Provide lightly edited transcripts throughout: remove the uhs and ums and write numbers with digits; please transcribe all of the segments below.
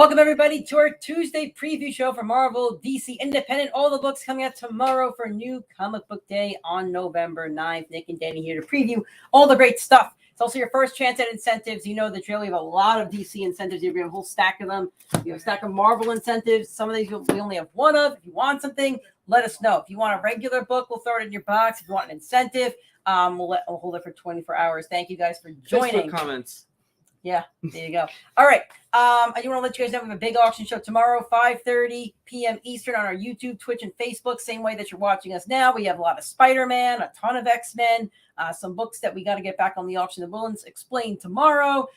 Welcome, everybody, to our Tuesday preview show for Marvel, DC, Independent. All the books coming out tomorrow for New Comic Book Day on November 9th. Nick and Danny here to preview all the great stuff. It's also your first chance at incentives. You know the drill. We have a lot of DC incentives. We have a whole stack of them. We have a stack of Marvel incentives. Some of these we only have one of. If you want something, let us know. If you want a regular book, we'll throw it in your box. If you want an incentive, we'll hold it for 24 hours. Thank you guys for joining. Facebook comments. Yeah, there you go. All right. I do want to let you guys know we have a big auction show tomorrow, 5:30 p.m. Eastern on our YouTube, Twitch, and Facebook. Same way that you're watching us now. We have a lot of Spider-Man, a ton of X-Men, some books that we got to get back on the auction that we'll explain tomorrow.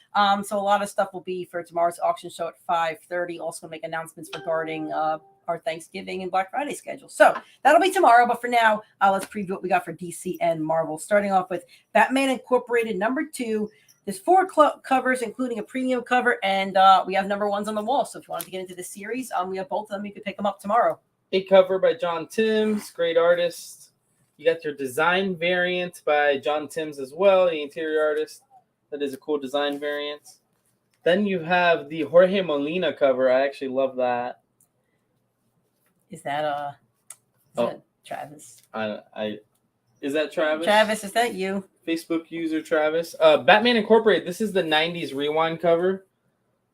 So a lot of stuff will be for tomorrow's auction show at 5:30. Also make announcements regarding our Thanksgiving and Black Friday schedule. So that'll be tomorrow. But for now, let's preview what we got for DC and Marvel. Starting off with Batman Incorporated #2. There's 4 covers, including a premium cover, and we have #1s on the wall. So if you wanted to get into this series, we have both of them. You can pick them up tomorrow. A cover by John Timms, great artist. You got your design variant by John Timms as well, the interior artist. That is a cool design variant. Then you have the Jorge Molina cover. I actually love that. Is that Travis? Is that Travis? Travis, is that you? Facebook user Travis. Batman Incorporated. This is the 90s rewind cover.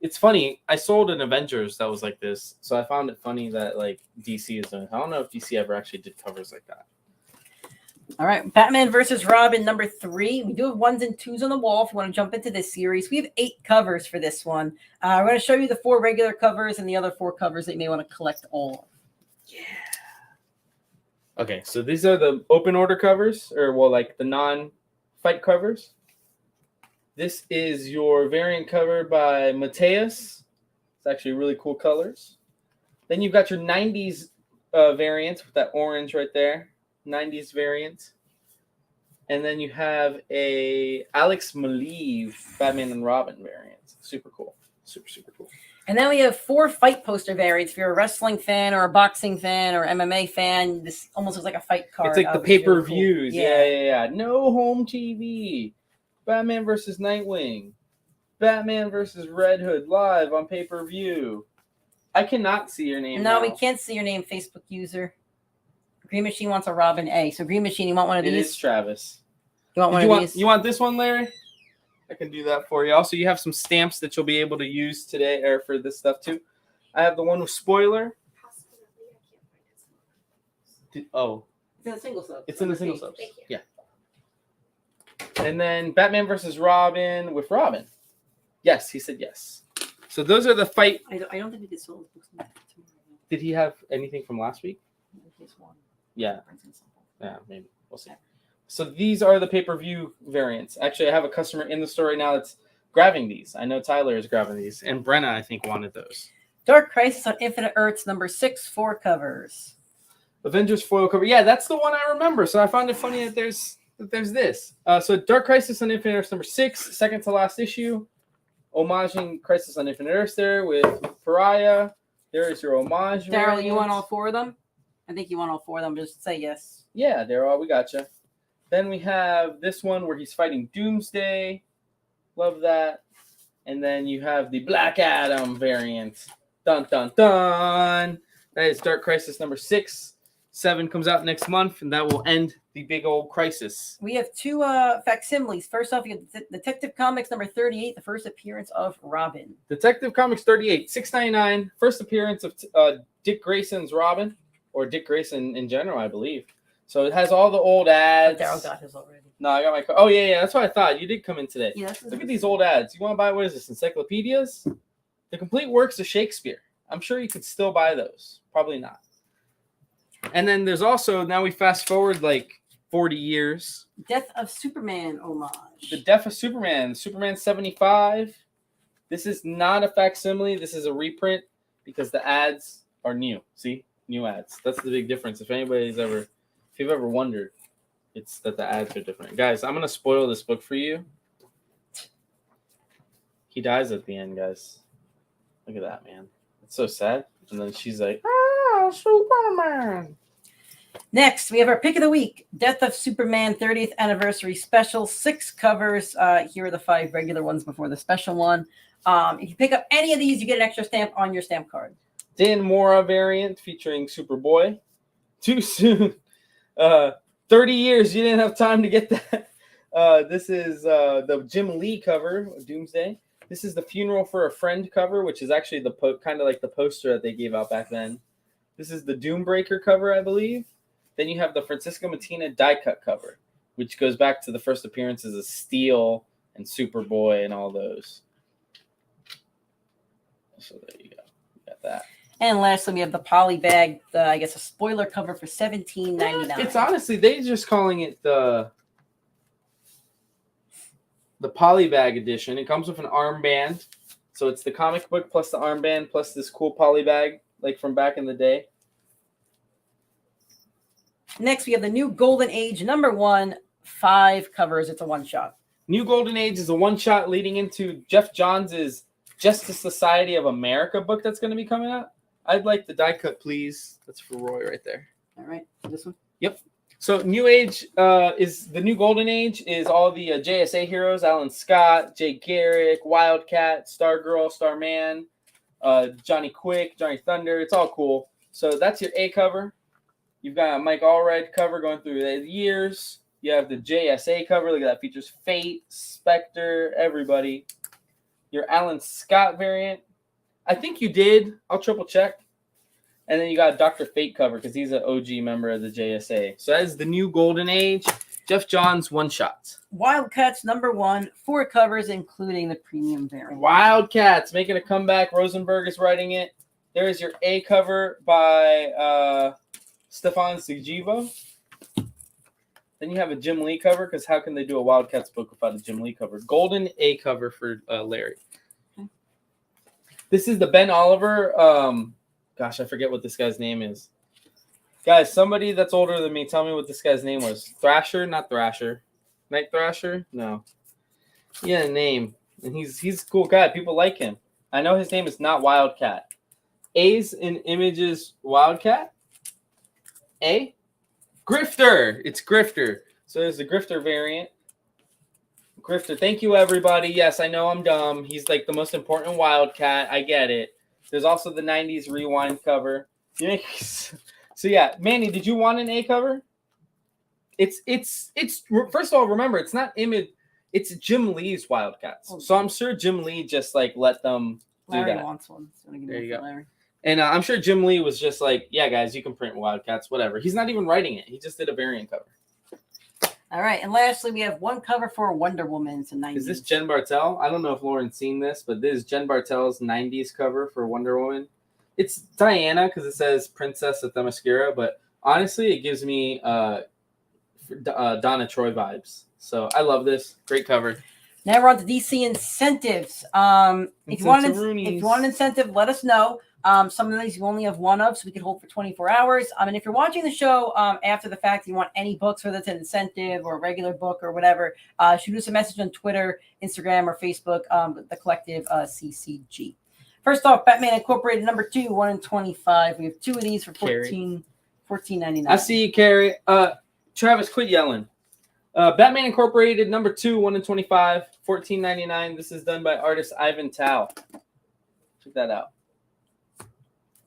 It's funny. I sold an Avengers that was like this, so I found it funny that like DC is doing. I don't know if DC ever actually did covers like that. All right, Batman versus Robin #3. We do have 1s and 2s on the wall. If you want to jump into this series, we have 8 covers for this one. We're going to show you the 4 regular covers and the other 4 covers that you may want to collect all of. Yeah. Okay, so these are the open order covers, or well, like the non-fight covers. This is your variant cover by Mateus. It's actually really cool colors. Then you've got your 90s variant with that orange right there, 90s variant. And then you have a Alex Maleev Batman and Robin variant. Super cool. Super cool. And then we have 4 fight poster variants. If you're a wrestling fan or a boxing fan or MMA fan, this almost looks like a fight card. It's like the pay-per-views. Really cool. Yeah. No home TV. Batman versus Nightwing. Batman versus Red Hood live on pay-per-view. I cannot see your name. No, now. we can't see your name, Facebook user. Green Machine wants a Robin A. So Green Machine, you want one of these? It is Travis. You want one of these? You want this one, Larry? I can do that for you. Also, you have some stamps that you'll be able to use today or for this stuff too. I have the one with spoiler. It's in the single sub. It's in the single subs. Yeah. And then Batman versus Robin with Robin. Yes, he said yes. So those are the fight. I don't think we did solo books. Did he have anything from last week? Yeah. Yeah, maybe. We'll see. So these are the pay-per-view variants. Actually, I have a customer in the store right now that's grabbing these. I know Tyler is grabbing these. And Brenna, I think, wanted those. Dark Crisis on Infinite Earths #6, 4 covers. Avengers foil cover. Yeah, that's the one I remember. So I found it funny that there's this. So Dark Crisis on Infinite Earths #6, second to last issue. Homaging Crisis on Infinite Earths there with Pariah. There is your homage. Daryl, you want all 4 of them? I think you want all 4 of them. Just say yes. Yeah, Daryl, we gotcha. Then we have this one where he's fighting Doomsday. Love that. And then you have the Black Adam variant. Dun, dun, dun. That is Dark Crisis #6. 7 comes out next month, and that will end the big old crisis. We have 2 facsimiles. First off, you have Detective Comics #38, the first appearance of Robin. Detective Comics 38, $6.99. First appearance of Dick Grayson's Robin, or Dick Grayson in general, I believe. So it has all the old ads. Daryl got his already. No, I got my. Oh yeah. That's what I thought. You did come in today. Yeah, look at these old ads. You want to buy what is this? Encyclopedias? The complete works of Shakespeare. I'm sure you could still buy those. Probably not. And then there's also, now we fast forward like 40 years. Death of Superman homage. The Death of Superman. Superman 75. This is not a facsimile. This is a reprint because the ads are new. See? New ads. That's the big difference. If you've ever wondered, it's that the ads are different. Guys, I'm going to spoil this book for you. He dies at the end, guys. Look at that, man. It's so sad. And then she's like, Superman. Next, we have our pick of the week, Death of Superman 30th Anniversary Special. 6 covers. Here are the 5 regular ones before the special one. If you pick up any of these, you get an extra stamp on your stamp card. Dan Mora variant featuring Superboy. Too soon. 30 years, you didn't have time to get that. This is the Jim Lee cover, Doomsday. This is the Funeral for a Friend cover, which is actually the kind of like the poster that they gave out back then. This is the Doombreaker cover, I believe. Then you have the Francisco Mattina die cut cover, which goes back to the first appearances of Steel and Superboy and all those. So there you go. You got that. And lastly, we have the poly bag, I guess a spoiler cover for $17.99. It's honestly, they're just calling it the poly bag edition. It comes with an armband. So it's the comic book plus the armband plus this cool poly bag, like from back in the day. Next, we have the new Golden Age #1, 5 covers. It's a one-shot. New Golden Age is a one-shot leading into Jeff Johns' Justice Society of America book that's going to be coming out. I'd like the die cut, please. That's for Roy right there. All right. This one? Yep. So New Age is the new Golden Age is all the JSA heroes, Alan Scott, Jay Garrick, Wildcat, Stargirl, Starman, Johnny Quick, Johnny Thunder. It's all cool. So that's your A cover. You've got a Mike Allred cover going through the years. You have the JSA cover. Look at that. Features Fate, Spectre, everybody. Your Alan Scott variant. I think you did. I'll triple check. And then you got a Dr. Fate cover because he's an OG member of the JSA. So that is the new Golden Age. Jeff Johns one-shots. Wildcats #1, 4 covers, including the premium variant. Wildcats making a comeback. Rosenberg is writing it. There is your A cover by Stefan Sigivo. Then you have a Jim Lee cover because how can they do a Wildcats book without a Jim Lee cover? Golden A cover for Larry. Okay. This is the Ben Oliver. Gosh, I forget what this guy's name is. Guys, somebody that's older than me, tell me what this guy's name was. Thrasher, not Thrasher. Night Thrasher? No. He had a name. And he's a cool guy. People like him. I know his name is not Wildcat. A's in Images Wildcat. A? Grifter. It's Grifter. So there's the Grifter variant. Grifter. Thank you, everybody. Yes, I know I'm dumb. He's like the most important Wildcat. I get it. There's also the 90s Rewind cover. So yeah, Manny, did you want an A cover? It's first of all, remember, it's not Image. It's Jim Lee's Wildcats. So I'm sure Jim Lee just like let them do Larry that. Wants one. There you go. Larry. And I'm sure Jim Lee was just like, yeah, guys, you can print Wildcats, whatever. He's not even writing it. He just did a variant cover. All right. And lastly, we have one cover for Wonder Woman. It's a 90s. Is this Jen Bartel? I don't know if Lauren's seen this, but this is Jen Bartel's 90s cover for Wonder Woman. It's Diana because it says Princess of Themyscira, but honestly, it gives me Donna Troy vibes. So I love this. Great cover. Now we're on to DC incentives. If you want an incentive, let us know. Some of these you only have one of, so we can hold for 24 hours. And if you're watching the show after the fact, you want any books, whether it's an incentive or a regular book or whatever, shoot us a message on Twitter, Instagram, or Facebook, the collective CCG. First off, Batman Incorporated #2, 1 in 25. We have 2 of these for $14.99. I see you, Carrie. Travis, quit yelling. Batman Incorporated #2, 1 in 25, $14.99. This is done by artist Ivan Tao. Check that out.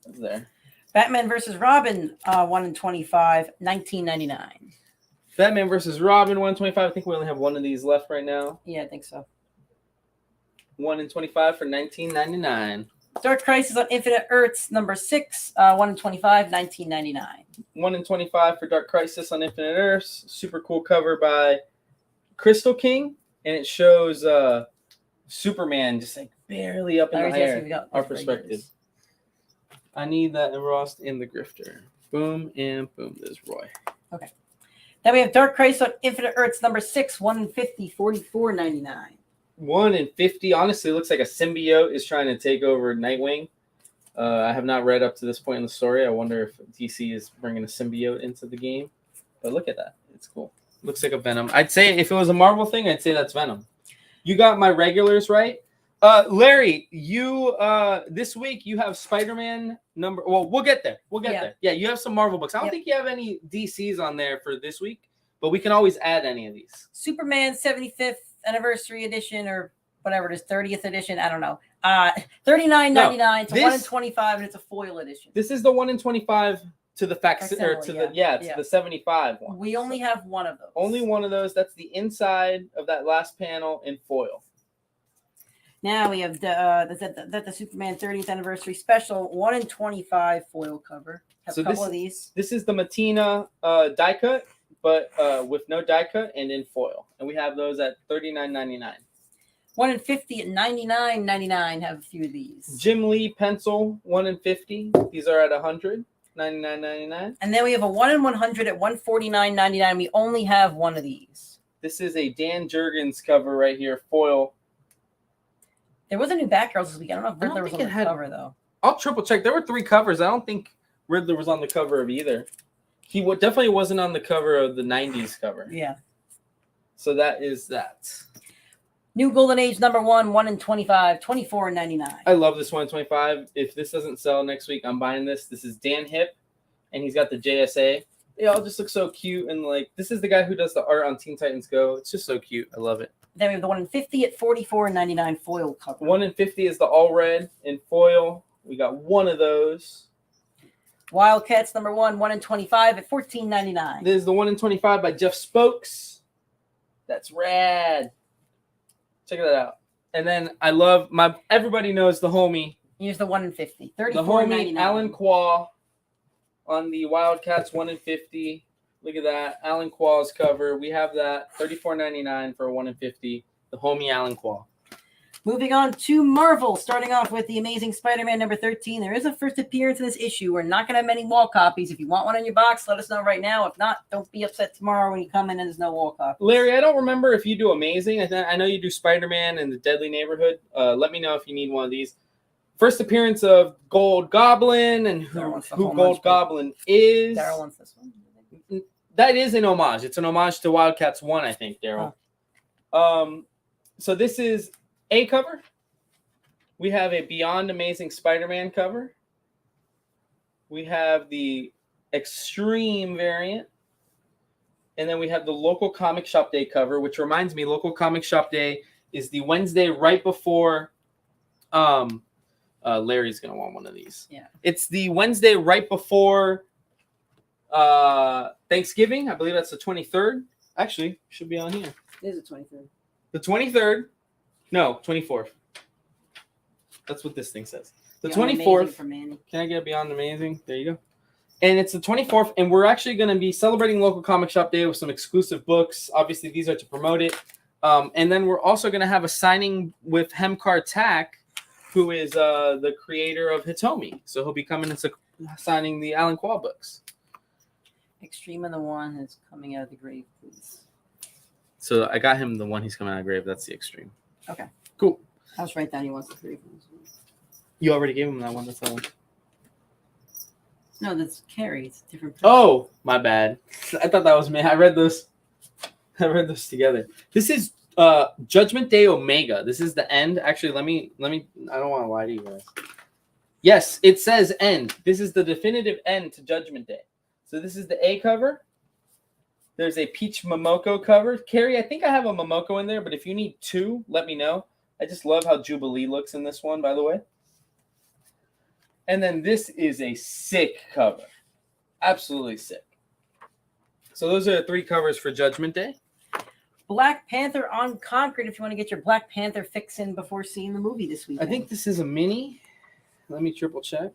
That's there. Batman vs. Robin, 1 in 25, $19.99. Batman vs. Robin, 1 in 25. I think we only have one of these left right now. Yeah, I think so. 1 in 25 for $19.99. Dark Crisis on Infinite Earths, #6, 1 in 25, $19.99. 1 in 25 for Dark Crisis on Infinite Earths. Super cool cover by Crystal King, and it shows Superman just like barely up in the air. Our perspective. I need that embossed in the Grifter. Boom and boom. There's Roy. Okay. Then we have Dark Crisis on Infinite Earths, #6, 1 in 50, $44.99. 1 in 50. Honestly, it looks like a symbiote is trying to take over Nightwing. I have not read up to this point in the story. I wonder if DC is bringing a symbiote into the game. But look at that. It's cool. Looks like a Venom. I'd say if it was a Marvel thing, I'd say that's Venom. You got my regulars right. Larry, you this week you have Spider-Man number. Well, we'll get there. We'll get there. Yeah, you have some Marvel books. I don't think you have any DCs on there for this week, but we can always add any of these. Superman 75th anniversary edition or whatever it is, 30th edition. I don't know. $39.99 to 1 in 25, and it's a foil edition. This is the 1 in 25 to the the 75 one. We only have one of those. Only one of those. That's the inside of that last panel in foil. Now we have the Superman 30th anniversary special 1 in 25 foil cover. Have a couple of these. This is the Matina die cut, but with no die cut and in foil, and we have those at $39.99. 1 in 50 at $99.99. Have a few of these. Jim Lee pencil 1 in 50. These are at $100.99.99. And then we have a 1 in 100 at $149.99. We only have one of these. This is a Dan Jurgens cover right here, foil. There was a new Batgirl this week. I don't know if Riddler was on the cover, though. I'll triple check. There were 3 covers. I don't think Riddler was on the cover of either. He definitely wasn't on the cover of the 90s cover. Yeah. So that is that. New Golden Age number 1 in 25, $24.99. I love this 1 in 25. If this doesn't sell next week, I'm buying this. This is Dan Hip, and he's got the JSA. They all just look so cute. And, like, this is the guy who does the art on Teen Titans Go. It's just so cute. I love it. Then we have the 1 in 50 at $44.99 foil cover. 1 in 50 is the all red in foil. We got one of those. Wildcats number 1 in 25 at $14.99. This is the 1 in 25 by Jeff Spokes. That's rad. Check that out. And then I love everybody knows the homie. Here's the 1 in 50. The homie Alan Quaw on the Wildcats 1 in 50. Look at that. Alan Quaw's cover. We have that. $34.99 for a 1 in 50. The homie Alan Quaw. Moving on to Marvel, starting off with the Amazing Spider-Man number 13. There is a first appearance in this issue. We're not going to have many wall copies. If you want one in your box, let us know right now. If not, don't be upset tomorrow when you come in and there's no wall copy. Larry, I don't remember if you do Amazing. I know you do Spider-Man and the Deadly Neighborhood. Let me know if you need one of these. First appearance of Gold Goblin and who Gold Goblin is. Daryl wants this one. That is an homage. It's an homage to Wildcats 1, I think, Daryl. So this is a cover. We have a Beyond Amazing Spider-Man cover. We have the Extreme variant. And then we have the Local Comic Shop Day cover, which reminds me, Local Comic Shop Day is the Wednesday right before Larry's going to want one of these. Yeah. It's the Wednesday right before Thanksgiving. I believe that's the 23rd. Actually, should be on here. It is the 23rd. The 23rd. No, 24th. That's what this thing says. The 24th. Can I get Beyond Amazing? There you go. And it's the 24th, and we're actually going to be celebrating Local Comic Shop Day with some exclusive books. Obviously, these are to promote it. And then we're also going to have a signing with Hemkar Tak, who is the creator of Hitomi. So he'll be coming and signing the Alan Quaw books. Extreme and the one is coming out of the grave, please. So I got him the one he's coming out of the grave. That's the Extreme. Okay. Cool. I'll just write down he wants the grave. You already gave him that one. That's that one. No, that's Carrie. It's a different person. Oh, my bad. I thought that was me. I read those together. This is Judgment Day Omega. This is the end. Actually, let me I don't want to lie to you guys. Yes, it says end. This is the definitive end to Judgment Day. So this is the A cover. There's a Peach Momoko cover. Carrie, I think I have a Momoko in there, but if you need 2, let me know. I just love how Jubilee looks in this one, by the way. And then this is a sick cover. Absolutely sick. So those are the 3 covers for Judgment Day. Black Panther Unconquered if you want to get your Black Panther fix in before seeing the movie this weekend. I think this is a mini. Let me triple check.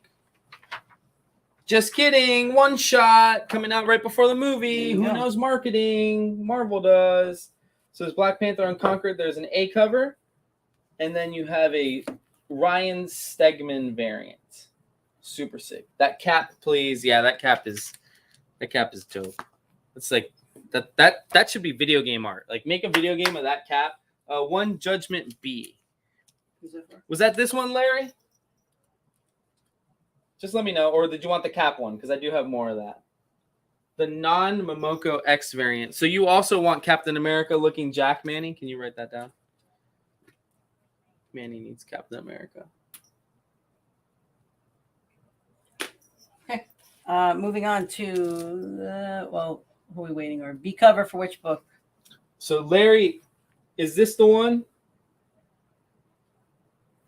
Just kidding. One shot coming out right before the movie. Who knows marketing? Marvel does. So there's Black Panther Unconquered. There's an A cover. And then you have a Ryan Stegman variant. Super sick. That cap, please. Yeah, that cap is dope. It's like that should be video game art. Like make a video game of that cap. One Judgment B. Who's that for? Was that this one, Larry? Just let me know. Or did you want the cap one? Because I do have more of that. The non-Momoko X variant. So you also want Captain America looking Jack Manning? Can you write that down? Manny needs Captain America. Okay. Moving on to who are we waiting on? B cover for which book? So Larry, is this the one?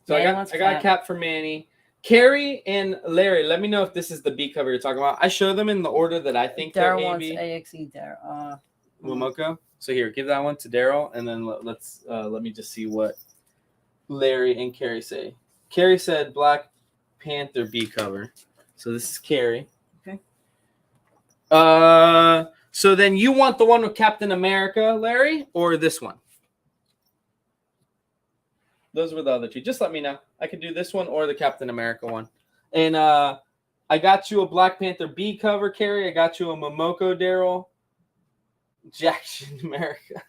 So Manny I wants got a Cap. cap for Manny. Carrie and Larry, let me know if this is the B cover you're talking about. I show them in the order that I think they're Daryl wants AB. AXE. Daryl. Momoko. So here, give that one to Daryl, and then let me just see what Larry and Carrie say. Carrie said Black Panther B cover. So this is Carrie. Okay. So then you want the one with Captain America, Larry, or this one? Those were the other two. Just let me know. I could do this one or the Captain America one. And I got you a Black Panther B cover, Carrie. I got you a Momoko, Daryl. Jackson America.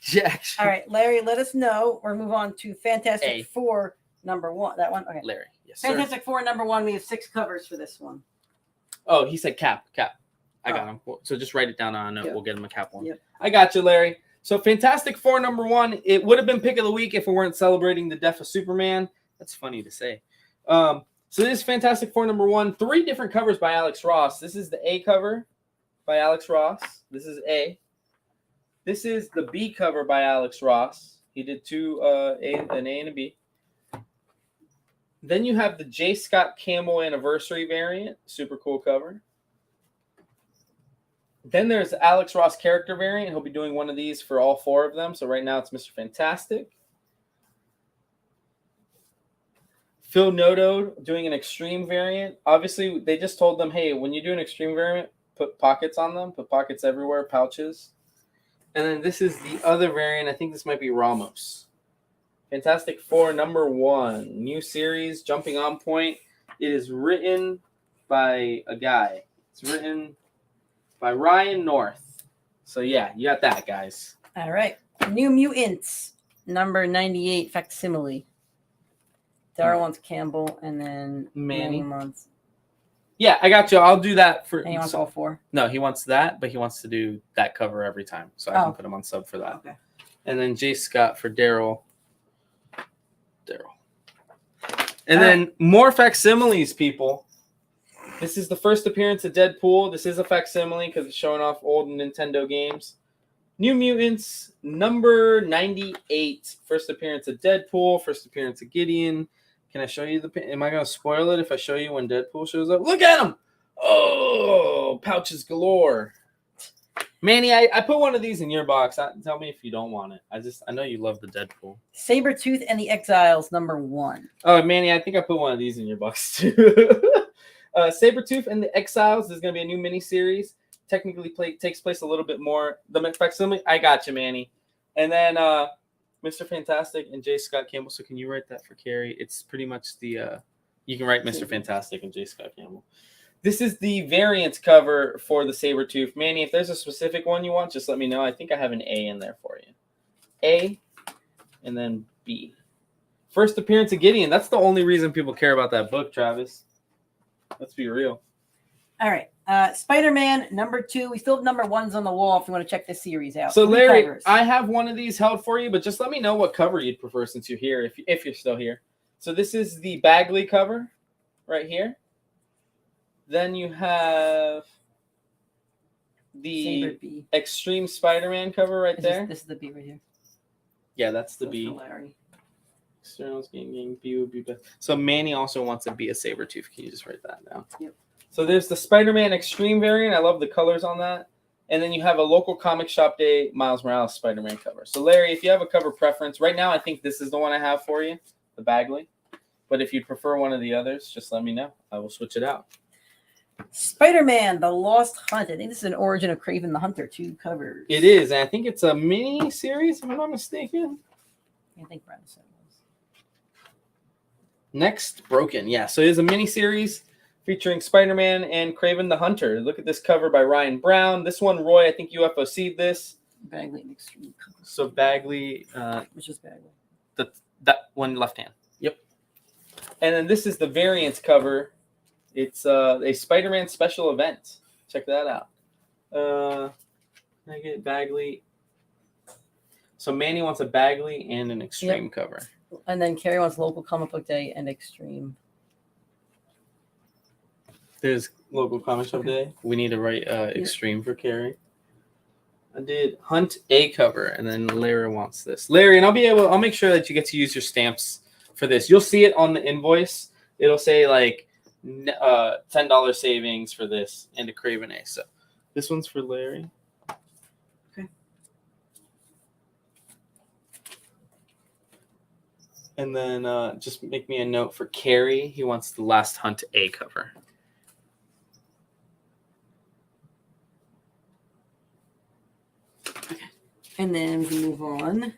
Jackson. All right, Larry, let us know or move on to Fantastic A. Four #1. That one? Okay. Larry. Yes, sir. Fantastic Four #1. We have 6 covers for this one. Oh, he said cap. I got him. So just write it down on a note. Yep. We'll get him a cap one. Yep. I got you, Larry. So Fantastic Four #1. It would have been pick of the week if we weren't celebrating the death of Superman. That's funny to say. So this is Fantastic Four #1. 3 different covers by Alex Ross. This is the A cover by Alex Ross. This is A. This is the B cover by Alex Ross. He did 2 an A and a B. Then you have the J. Scott Campbell Anniversary variant. Super cool cover. Then there's Alex Ross character variant. He'll be doing one of these for all 4 of them. So right now it's Mr. Fantastic. Phil Noto doing an extreme variant. Obviously, they just told them, hey, when you do an extreme variant, put pockets on them. Put pockets everywhere, pouches. And then this is the other variant. I think this might be Ramos. Fantastic Four #1. New series, jumping on point. It is written by a guy. It's written by Ryan North. So, yeah, you got that, guys. All right. New Mutants, #98, facsimile. Daryl wants Campbell, and then Manny wants. Yeah, I got you. I'll do that for. And he wants all 4. No, he wants that, but he wants to do that cover every time. So I can put him on sub for that. Okay. And then J. Scott for Daryl. And then more facsimiles, people. This is the first appearance of Deadpool. This is a facsimile because it's showing off old Nintendo games. New Mutants, #98. First appearance of Deadpool. First appearance of Gideon. Can I show you the... Am I going to spoil it if I show you when Deadpool shows up? Look at him! Oh, pouches galore. Manny, I put one of these in your box. Tell me if you don't want it. I know you love the Deadpool. Sabertooth and the Exiles, #1. Oh, Manny, I think I put one of these in your box too. Sabertooth and the Exiles. There's going to be a new miniseries. Technically takes place a little bit more. The facsimile, I got you, Manny. And then Mr. Fantastic and J. Scott Campbell. So can you write that for Carrie? It's pretty much the you can write Mr. Fantastic and J. Scott Campbell. This is the variant cover for the Sabertooth. Manny, if there's a specific one you want, just let me know. I think I have an A in there for you. A and then B. First appearance of Gideon. That's the only reason people care about that book, Travis. Let's be real. All right. Spider-Man #2. We still have #1s on the wall if you want to check this series out. So, 3 Larry, covers. I have one of these held for you, but just let me know what cover you'd prefer since you're here, if you're still here. So this is the Bagley cover right here. Then you have the Extreme Spider-Man cover right there. This is the B right here. Yeah, that's the B. Larry. Externals getting B would be best. So Manny also wants to be a Sabertooth. Can you just write that down? Yep. So there's the Spider-Man Extreme variant. I love the colors on that. And then you have a local comic shop day Miles Morales Spider-Man cover. So Larry, if you have a cover preference, right now I think this is the one I have for you, the Bagley. But if you'd prefer one of the others, just let me know. I will switch it out. Spider-Man, The Lost Hunt. I think this is an origin of Kraven the Hunter, 2 covers. It is, and I think it's a mini series, if I'm not mistaken. I think Brad said it was. Next, Broken. Yeah, so it is a mini series featuring Spider-Man and Kraven the Hunter. Look at this cover by Ryan Brown. This one, Roy, I think UFOC'd this. Bagley and Extreme covers. So Bagley. Which is Bagley? That one left hand. Yep. And then this is the variant cover. It's a Spider-Man special event. Check that out. Can I get Bagley? So Manny wants a Bagley and an Extreme cover. And then Carrie wants local comic book day and extreme. There's local comic shop day. We need to write extreme for Carrie. I did Hunt A cover, and then Larry wants this. Larry, and I'll make sure that you get to use your stamps for this. You'll see it on the invoice. It'll say like $10 savings for this and a Craven A. So this one's for Larry. Okay. And then just make me a note for Carrie. He wants the last Hunt A cover. And then we can move on.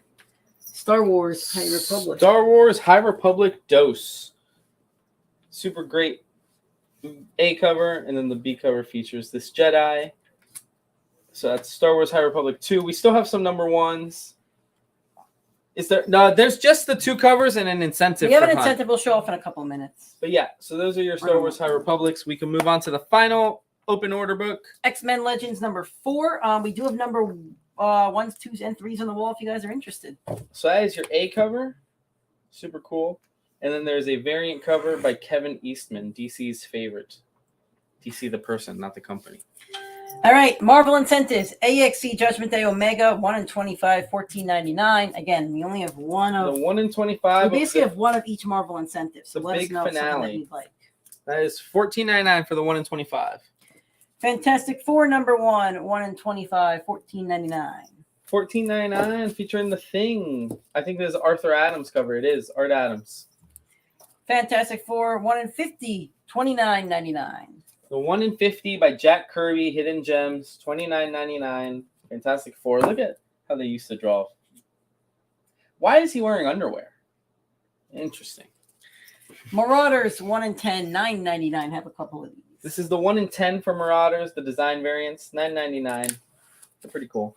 Star Wars High Republic. Star Wars High Republic Dose. Super great A cover, and then the B cover features this Jedi. So that's Star Wars High Republic 2. We still have some number ones. Is there? No, there's just the 2 covers and an incentive. We have an for Hunt. incentive. We'll show off in a couple of minutes. But yeah, so those are your Star Wars High Republics. We can move on to the final open order book. X-Men Legends number 4. We do have number 1s, 2s, and 3s on the wall if you guys are interested. So that is your A cover. Super cool. And then there's a variant cover by Kevin Eastman, DC's favorite. DC the person, not the company. All right, Marvel incentives. AXC Judgment Day Omega 1 in 25, $14.99. Again, we only have one of The 1 in 25. We basically have one of each Marvel incentive. So the let us big know something that finale. you'd like. That is $14.99 for the 1 in 25. Fantastic Four number 1, 1 in 25, $14.99. $14.99 featuring the Thing. I think there's Arthur Adams cover. It is Art Adams. Fantastic Four 1 in 50, $29.99. The 1 in 50 by Jack Kirby, Hidden Gems, $29.99. Fantastic Four. Look at how they used to draw. Why is he wearing underwear? Interesting. Marauders 1 in 10, $9.99. Have a couple of these. This is the 1 in 10 for Marauders, the design variants, $9.99. They're pretty cool.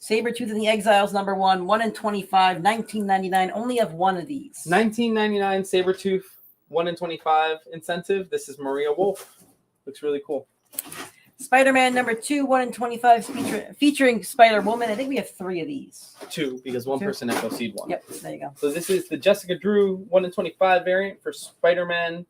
Sabertooth and the Exiles number 1, 1 in 25, $19.99. Only have one of these. $19.99 Sabertooth, 1 in 25 incentive. This is Maria Wolf. Looks really cool. Spider-Man number 2, 1 in 25, featuring Spider-Woman. I think we have 3 of these. 2, because one 2. person FOC'd one. Yep, there you go. So this is the Jessica Drew 1 in 25 variant for Spider-Man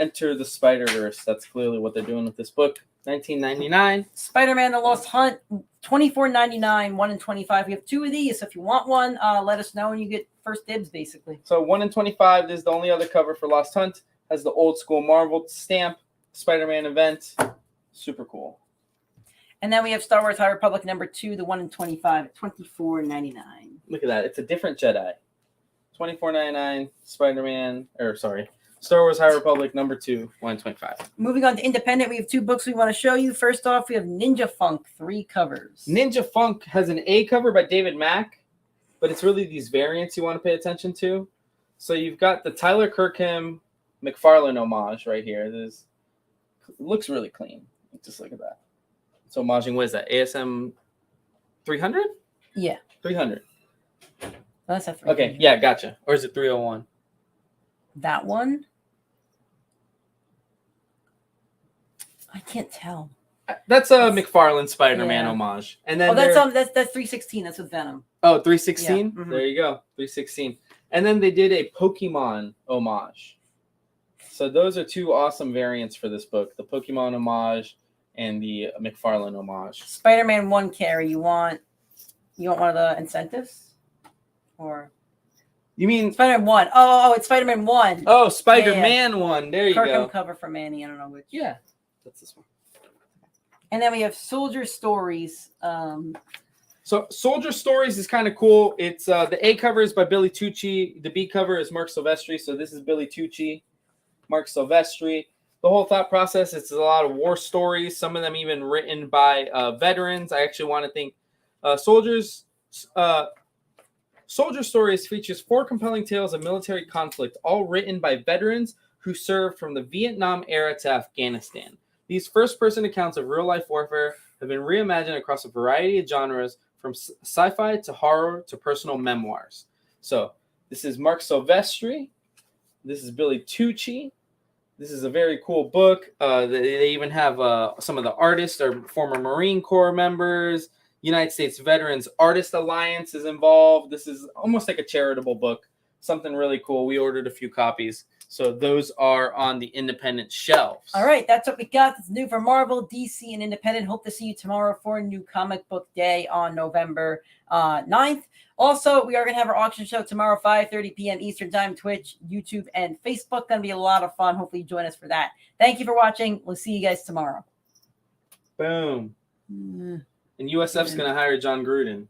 Enter the Spider-Verse. That's clearly what they're doing with this book. $19.99. Spider-Man The Lost Hunt, $24.99, 1 in 25. We have 2 of these. So if you want one, let us know and you get first dibs, basically. So 1 in 25 is the only other cover for Lost Hunt. Has the old school Marvel stamp. Spider-Man event. Super cool. And then we have Star Wars High Republic number 2, the 1 in 25 at $24.99. Look at that. It's a different Jedi. $24.99 Star Wars High Republic number 2, 1 in 25. Moving on to independent, we have 2 books we want to show you. First off, we have Ninja Funk, 3 covers. Ninja Funk has an A cover by David Mack, but it's really these variants you want to pay attention to. So you've got the Tyler Kirkham McFarlane homage right here. This looks really clean. Just look at that. So homaging, what is that? ASM 300? Yeah. 300. That's a 300. Okay, yeah, gotcha. Or is it 301? That one? I can't tell. That's a McFarlane Spider-Man Yeah. homage. And then that's 316. That's with Venom. Oh, 316? Yeah. Mhm. There you go. 316. And then they did a Pokemon homage. So those are 2 awesome variants for this book. The Pokemon homage and the McFarlane homage. Spider-Man 1 carry. You want one of the incentives? Or You mean Spider-Man 1. Oh, it's Spider-Man 1. Oh, Spider-Man 1. There you Kirkham go. cover for Manny. I don't know which. Yeah. That's this one. And then we have Soldier Stories. So Soldier Stories is kind of cool. It's the A cover is by Billy Tucci. The B cover is Mark Silvestri. So this is Billy Tucci, Mark Silvestri. The whole thought process, it's a lot of war stories, some of them even written by veterans. I actually want to thank Soldier Stories features 4 compelling tales of military conflict, all written by veterans who served from the Vietnam era to Afghanistan. These first-person accounts of real-life warfare have been reimagined across a variety of genres, from sci-fi to horror to personal memoirs. So this is Mark Silvestri. This is Billy Tucci. This is a very cool book. They even have some of the artists are former Marine Corps members. United States Veterans Artist Alliance is involved. This is almost like a charitable book something really cool. We ordered a few copies. So those are on the independent shelves. All right, that's what we got. That's new for Marvel, DC, and Independent. Hope to see you tomorrow for a new comic book day on November 9th. Also, we are going to have our auction show tomorrow, 5:30 p.m. Eastern Time, Twitch, YouTube, and Facebook. Going to be a lot of fun. Hopefully, you join us for that. Thank you for watching. We'll see you guys tomorrow. Boom. And USF's going to hire John Gruden.